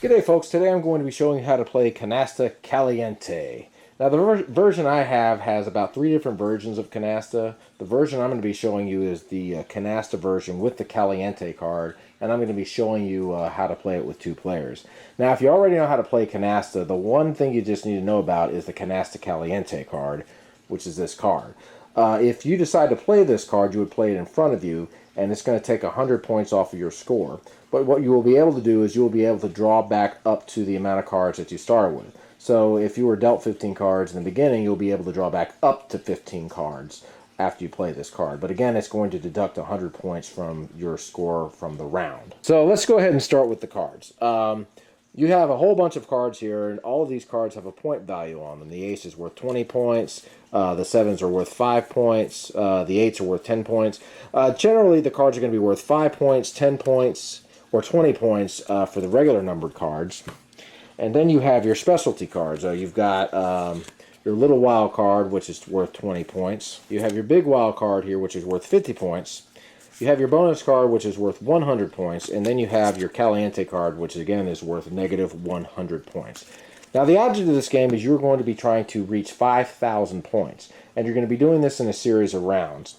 G'day folks, today I'm going to be showing you how to play Canasta Caliente. Now the version I have has about 3 different versions of Canasta. The version I'm going to be showing you is the Canasta version with the Caliente card, and I'm going to be showing you how to play it with 2 players. Now if you already know how to play Canasta, the one thing you just need to know about is the Canasta Caliente card, which is this card. If you decide to play this card, you would play it in front of you, and it's going to take 100 points off of your score. But what you will be able to do is you will be able to draw back up to the amount of cards that you started with. So if you were dealt 15 cards in the beginning, you'll be able to draw back up to 15 cards after you play this card. But again, it's going to deduct 100 points from your score from the round. So let's go ahead and start with the cards. You have a whole bunch of cards here, and all of these cards have a point value on them. The ace is worth 20 points, the 7s are worth 5 points, the 8s are worth 10 points. Generally, the cards are going to be worth 5 points, 10 points, or 20 points for the regular numbered cards. And then you have your specialty cards. You've got your little wild card, which is worth 20 points. You have your big wild card here, which is worth 50 points. You have your bonus card, which is worth 100 points, and then you have your Caliente card, which again is worth negative 100 points. Now the object of this game is you're going to be trying to reach 5,000 points, and you're going to be doing this in a series of rounds.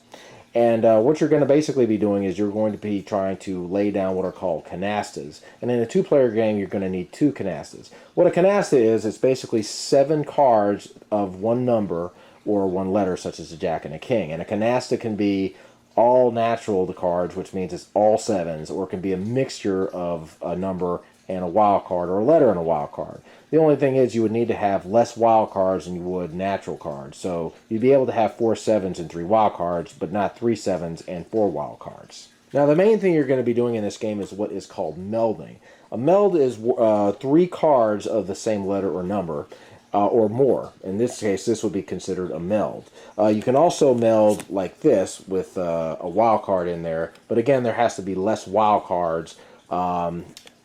And what you're going to basically be doing is you're going to be trying to lay down what are called canastas. And in a 2-player game, you're going to need 2 canastas. What a canasta is, it's basically 7 cards of one number or one letter, such as a jack and a king. And a canasta can be all natural, the cards, which means it's all 7s, or it can be a mixture of a number and a wild card, or a letter and a wild card. The only thing is you would need to have less wild cards than you would natural cards. So you'd be able to have 4 7s and 3 wild cards, but not 3 7s and 4 wild cards. Now the main thing you're going to be doing in this game is what is called melding. A meld is 3 cards of the same letter or number, or more. In this case, this would be considered a meld. You can also meld like this with a wild card in there, but again, there has to be less wild cards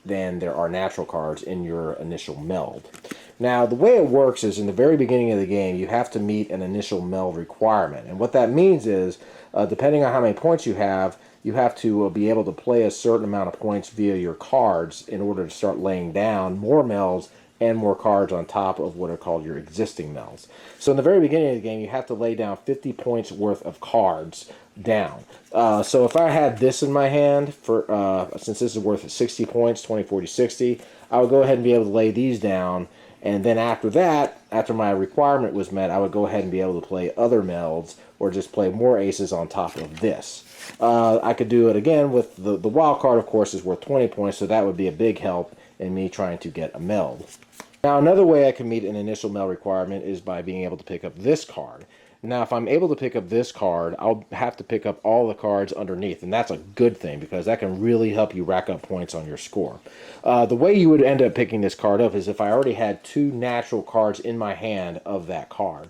than there are natural cards in your initial meld. Now, the way it works is in the very beginning of the game, you have to meet an initial meld requirement. And what that means is, depending on how many points you have to be able to play a certain amount of points via your cards in order to start laying down more melds and more cards on top of what are called your existing melds. So in the very beginning of the game, you have to lay down 50 points worth of cards down. So if I had this in my hand, since this is worth 60 points, 20, 40, 60, I would go ahead and be able to lay these down. And then after that, after my requirement was met, I would go ahead and be able to play other melds or just play more aces on top of this. I could do it again with the wild card, of course, is worth 20 points, so that would be a big help in me trying to get a meld. Now, another way I can meet an initial meld requirement is by being able to pick up this card. Now, if I'm able to pick up this card, I'll have to pick up all the cards underneath, and that's a good thing because that can really help you rack up points on your score. The way you would end up picking this card up is if I already had 2 natural cards in my hand of that card.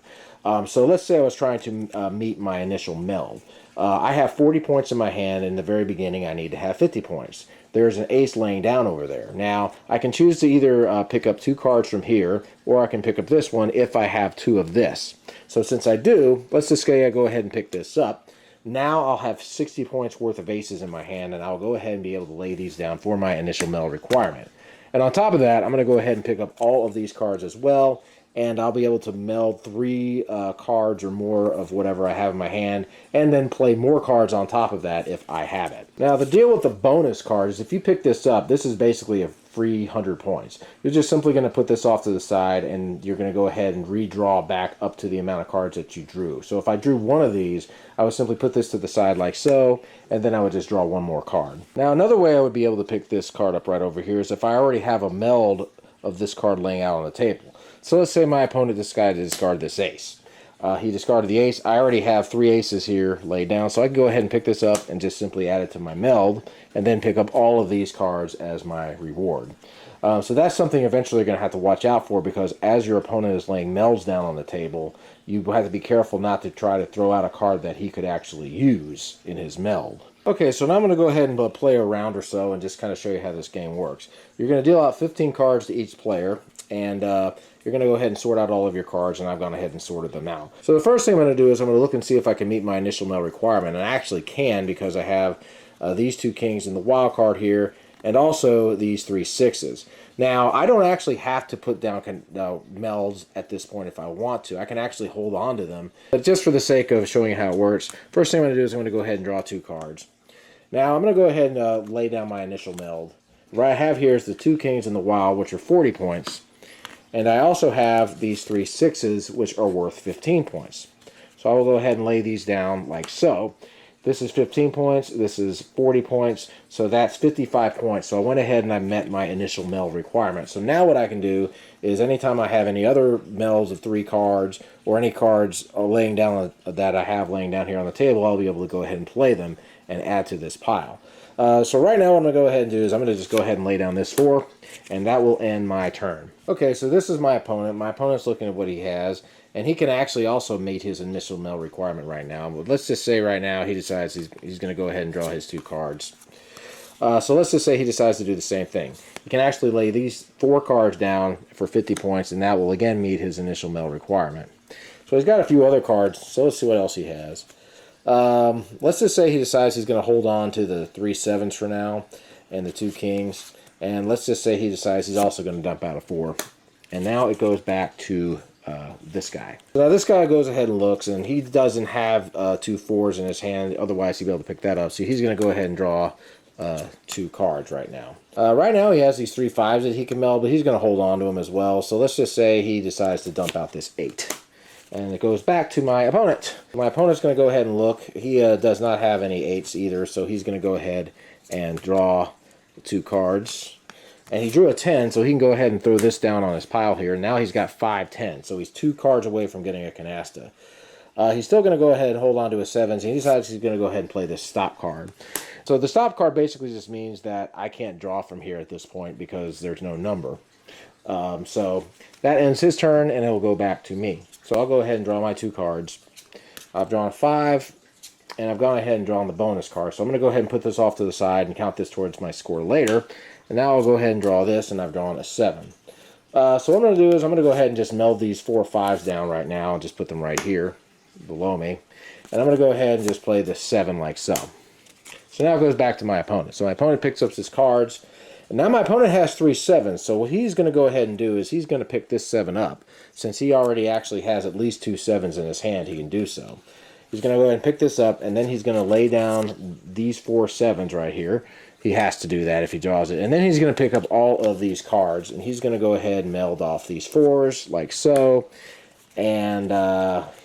So let's say I was trying to meet my initial meld. I have 40 points in my hand. In the very beginning, I need to have 50 points. There's an ace laying down over there. Now, I can choose to either pick up 2 cards from here, or I can pick up this one if I have 2 of this. So since I do, let's just say I go ahead and pick this up. Now I'll have 60 points worth of aces in my hand, and I'll go ahead and be able to lay these down for my initial meld requirement. And on top of that, I'm going to go ahead and pick up all of these cards as well, and I'll be able to meld 3 cards or more of whatever I have in my hand, and then play more cards on top of that if I have it. Now, the deal with the bonus card is if you pick this up, this is basically a free 100 points. You're just simply going to put this off to the side, and you're going to go ahead and redraw back up to the amount of cards that you drew. So if I drew one of these, I would simply put this to the side like so, and then I would just draw one more card. Now, another way I would be able to pick this card up right over here is if I already have a meld of this card laying out on the table. So let's say my opponent decided to discard this ace. He discarded the ace. I already have 3 aces here laid down, so I can go ahead and pick this up and just simply add it to my meld, and then pick up all of these cards as my reward. So that's something eventually you're going to have to watch out for, because as your opponent is laying melds down on the table, you have to be careful not to try to throw out a card that he could actually use in his meld. Okay, so now I'm going to go ahead and play a round or so and just kind of show you how this game works. You're going to deal out 15 cards to each player, and you're going to go ahead and sort out all of your cards, and I've gone ahead and sorted them out. So the first thing I'm going to do is I'm going to look and see if I can meet my initial meld requirement, and I actually can because I have these 2 kings in the wild card here, and also these 3 6s. Now, I don't actually have to put down melds at this point if I want to. I can actually hold on to them. But just for the sake of showing you how it works, first thing I'm going to do is I'm going to go ahead and draw 2 cards. Now, I'm going to go ahead and lay down my initial meld. What I have here is the 2 kings and the wild, which are 40 points. And I also have these 3 6s, which are worth 15 points. So I will go ahead and lay these down like so. This is 15 points, this is 40 points, so that's 55 points. So I went ahead and I met my initial meld requirement. So now what I can do is anytime I have any other melds of 3 cards, or any cards laying down that I have laying down here on the table, I'll be able to go ahead and play them and add to this pile. So right now what I'm going to go ahead and do is I'm going to just go ahead and lay down this 4, and that will end my turn. Okay, so this is my opponent. My opponent's looking at what he has, and he can actually also meet his initial meld requirement right now. But let's just say right now he decides he's going to go ahead and draw his 2 cards. So let's just say he decides to do the same thing. He can actually lay these 4 cards down for 50 points, and that will again meet his initial meld requirement. So he's got a few other cards, so let's see what else he has. Let's just say he decides he's going to hold on to the 3 7s for now, and the 2 kings. And let's just say he decides he's also going to dump out a 4. And now it goes back to this guy. Now this guy goes ahead and looks, and he doesn't have 2 4s in his hand, otherwise he'd be able to pick that up. So he's going to go ahead and draw 2 cards right now. Right now he has these 3 5s that he can meld, but he's going to hold on to them as well. So let's just say he decides to dump out this 8. And it goes back to my opponent. My opponent's going to go ahead and look. He does not have any 8s either, so he's going to go ahead and draw 2 cards. And he drew a 10, so he can go ahead and throw this down on his pile here. Now he's got 5 10s, so he's 2 cards away from getting a canasta. He's still going to go ahead and hold on to his 7s, and he decides he's going to go ahead and play this stop card. So the stop card basically just means that I can't draw from here at this point because there's no number. So that ends his turn, and it will go back to me. So I'll go ahead and draw my 2 cards. I've drawn 5, and I've gone ahead and drawn the bonus card. So I'm going to go ahead and put this off to the side and count this towards my score later. And now I'll go ahead and draw this, and I've drawn a 7. So what I'm going to do is I'm going to go ahead and just meld these 4 5s down right now and just put them right here below me. And I'm going to go ahead and just play this 7 like so. So now it goes back to my opponent. So my opponent picks up his cards. And now my opponent has 3 7s. So what he's going to go ahead and do is he's going to pick this 7 up. Since he already actually has at least 2 7s in his hand, he can do so. He's going to go ahead and pick this up, and then he's going to lay down these 4 7s right here. He has to do that if he draws it. And then he's going to pick up all of these cards, and he's going to go ahead and meld off these 4s like so. And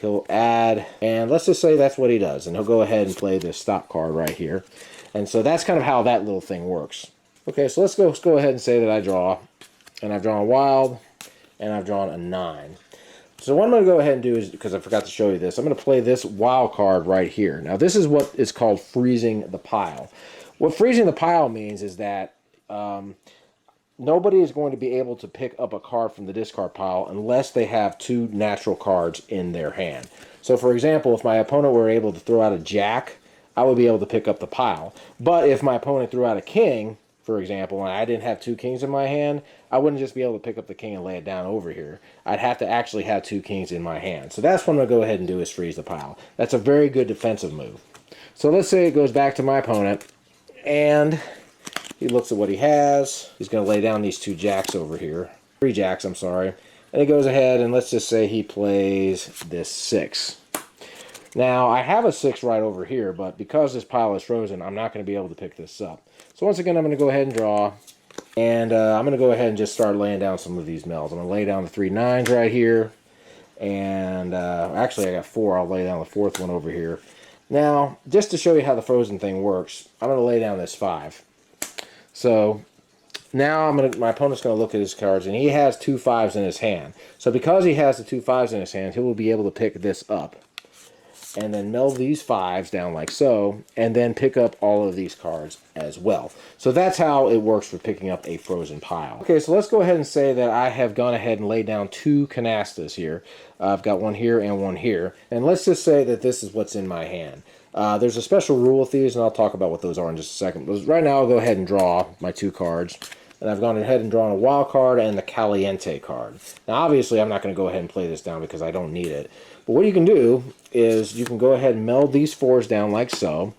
he'll add, and let's just say that's what he does. And he'll go ahead and play this stop card right here. And so that's kind of how that little thing works. Okay, so let's go ahead and say that I draw. And I've drawn a wild, and I've drawn a 9. So what I'm going to go ahead and do is, because I forgot to show you this, I'm going to play this wild card right here. Now this is what is called freezing the pile. What freezing the pile means is that nobody is going to be able to pick up a card from the discard pile unless they have 2 natural cards in their hand. So for example, if my opponent were able to throw out a jack, I would be able to pick up the pile. But if my opponent threw out a king, for example, and I didn't have 2 kings in my hand, I wouldn't just be able to pick up the king and lay it down over here. I'd have to actually have 2 kings in my hand. So that's what I'm going to go ahead and do, is freeze the pile. That's a very good defensive move. So let's say it goes back to my opponent, and he looks at what he has. He's going to lay down these 2 jacks over here. 3 jacks, I'm sorry. And he goes ahead, and let's just say he plays this 6. Now, I have a 6 right over here, but because this pile is frozen, I'm not going to be able to pick this up. So once again, I'm going to go ahead and draw. And I'm going to go ahead and just start laying down some of these melds. I'm going to lay down the 3 9s right here. And actually, I got 4. I'll lay down the 4th one over here. Now, just to show you how the frozen thing works, I'm going to lay down this 5. So now my opponent's going to look at his cards, and he has 2 5s in his hand. So because he has the 2 5s in his hand, he will be able to pick this up. And then meld these 5s down like so, and then pick up all of these cards as well. So that's how it works for picking up a frozen pile. Okay, so let's go ahead and say that I have gone ahead and laid down 2 canastas here. I've got one here and one here. And let's just say that this is what's in my hand. There's a special rule with these, and I'll talk about what those are in just a second. But right now I'll go ahead and draw my 2 cards. And I've gone ahead and drawn a wild card and the Caliente card. Now obviously I'm not going to go ahead and play this down because I don't need it. But what you can do is you can go ahead and meld these 4s down like so.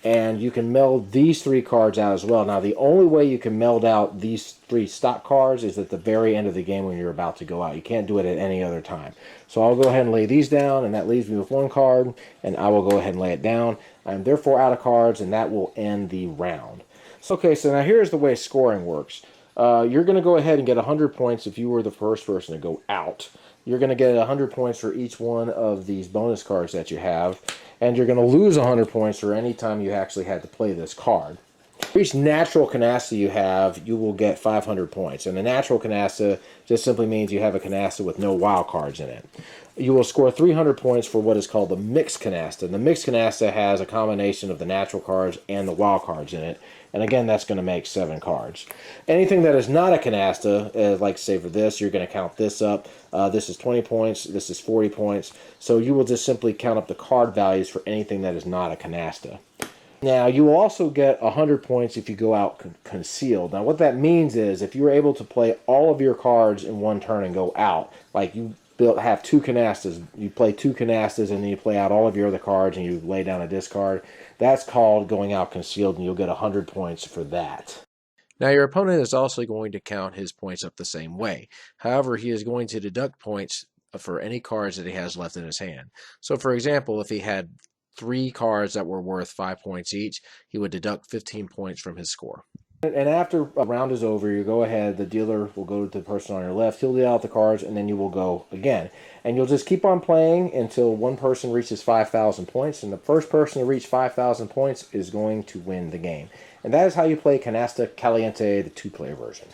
and you can meld these 3 cards out as well. Now, the only way you can meld out these 3 stock cards is at the very end of the game when you're about to go out. You can't do it at any other time. So I'll go ahead and lay these down, and that leaves me with 1 card, and I will go ahead and lay it down. I'm therefore out of cards, and that will end the round. So, okay, so now here's the way scoring works. You're going to go ahead and get 100 points if you were the first person to go out. You're going to get 100 points for each one of these bonus cards that you have, and you're going to lose 100 points for any time you actually had to play this card. For each natural canasta you have, you will get 500 points. And a natural canasta just simply means you have a canasta with no wild cards in it. You will score 300 points for what is called the mixed canasta. And the mixed canasta has a combination of the natural cards and the wild cards in it. And again, that's going to make 7 cards. Anything that is not a canasta, like say for this, you're going to count this up. This is 20 points. This is 40 points. So you will just simply count up the card values for anything that is not a canasta. Now, you will also get 100 points if you go out concealed. Now, what that means is if you were able to play all of your cards in one turn and go out, like you have 2 canastas, you play 2 canastas and then you play out all of your other cards and you lay down a discard, that's called going out concealed, and you'll get 100 points for that. Now, your opponent is also going to count his points up the same way. However, he is going to deduct points for any cards that he has left in his hand. So, for example, if he had 3 cards that were worth 5 points each, he would deduct 15 points from his score. And after a round is over, you go ahead, the dealer will go to the person on your left, he'll deal out the cards, and then you will go again. And you'll just keep on playing until one person reaches 5,000 points, and the first person to reach 5,000 points is going to win the game. And that is how you play Canasta Caliente, the 2-player version.